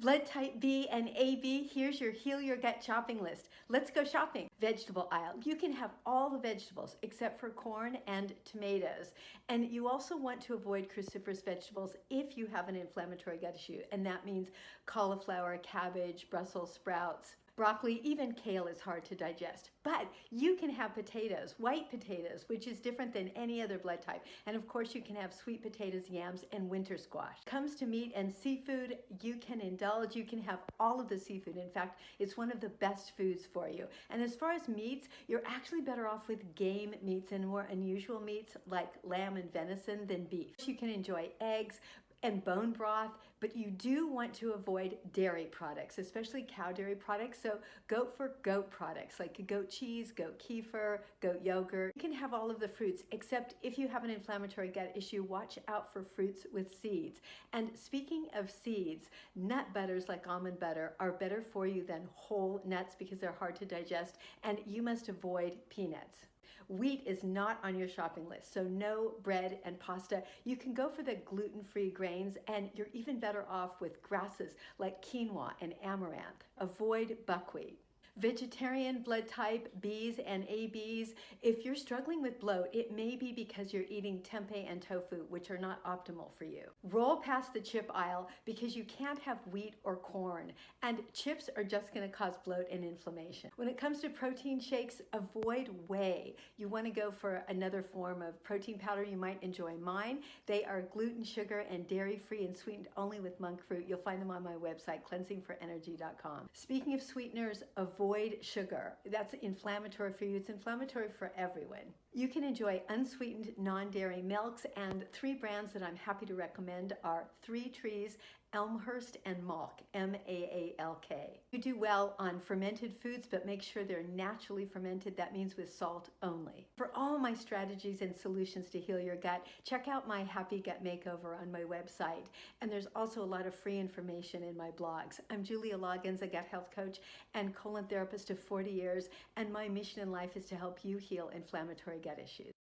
Blood type B and AB, here's your Heal Your Gut shopping list. Let's go shopping. Vegetable aisle. You can have all the vegetables except for corn and tomatoes. And you also want to avoid cruciferous vegetables if you have an inflammatory gut issue. And that means cauliflower, cabbage, Brussels sprouts, broccoli, even kale is hard to digest. But you can have potatoes, white potatoes, which is different than any other blood type. And of course you can have sweet potatoes, yams, and winter squash. Comes to meat and seafood, you can indulge. You can have all of the seafood. In fact, it's one of the best foods for you. And as far as meats, you're actually better off with game meats and more unusual meats like lamb and venison than beef. You can enjoy eggs and bone broth, but you do want to avoid dairy products, especially cow dairy products. So go for goat products like goat cheese, goat kefir, goat yogurt. You can have all of the fruits, except if you have an inflammatory gut issue, watch out for fruits with seeds. And speaking of seeds, nut butters like almond butter are better for you than whole nuts because they're hard to digest, and you must avoid peanuts. Wheat is not on your shopping list, so no bread and pasta. You can go for the gluten-free grains, and you're even better off with grasses like quinoa and amaranth. Avoid buckwheat. Vegetarian blood type Bs and ABs, if you're struggling with bloat, it may be because you're eating tempeh and tofu, which are not optimal for you. Roll past the chip aisle because you can't have wheat or corn, and chips are just going to cause bloat and inflammation. When it comes to protein shakes, avoid whey. You want to go for another form of protein powder. You might enjoy mine. They are gluten, sugar, and dairy-free and sweetened only with monk fruit. You'll find them on my website, cleansingforenergy.com. Speaking of sweeteners, avoid sugar. That's inflammatory for you. It's inflammatory for everyone. You can enjoy unsweetened non-dairy milks, and 3 brands that I'm happy to recommend are 3 Trees, Elmhurst and Mo, M-A-A-L-K. You do well on fermented foods, but make sure they're naturally fermented. That means with salt only. For all my strategies and solutions to heal your gut, check out my Happy Gut Makeover on my website. And there's also a lot of free information in my blogs. I'm Julialoggins, a gut health coach and colon therapist of 40 years, and my mission in life is to help you heal inflammatory gut issues.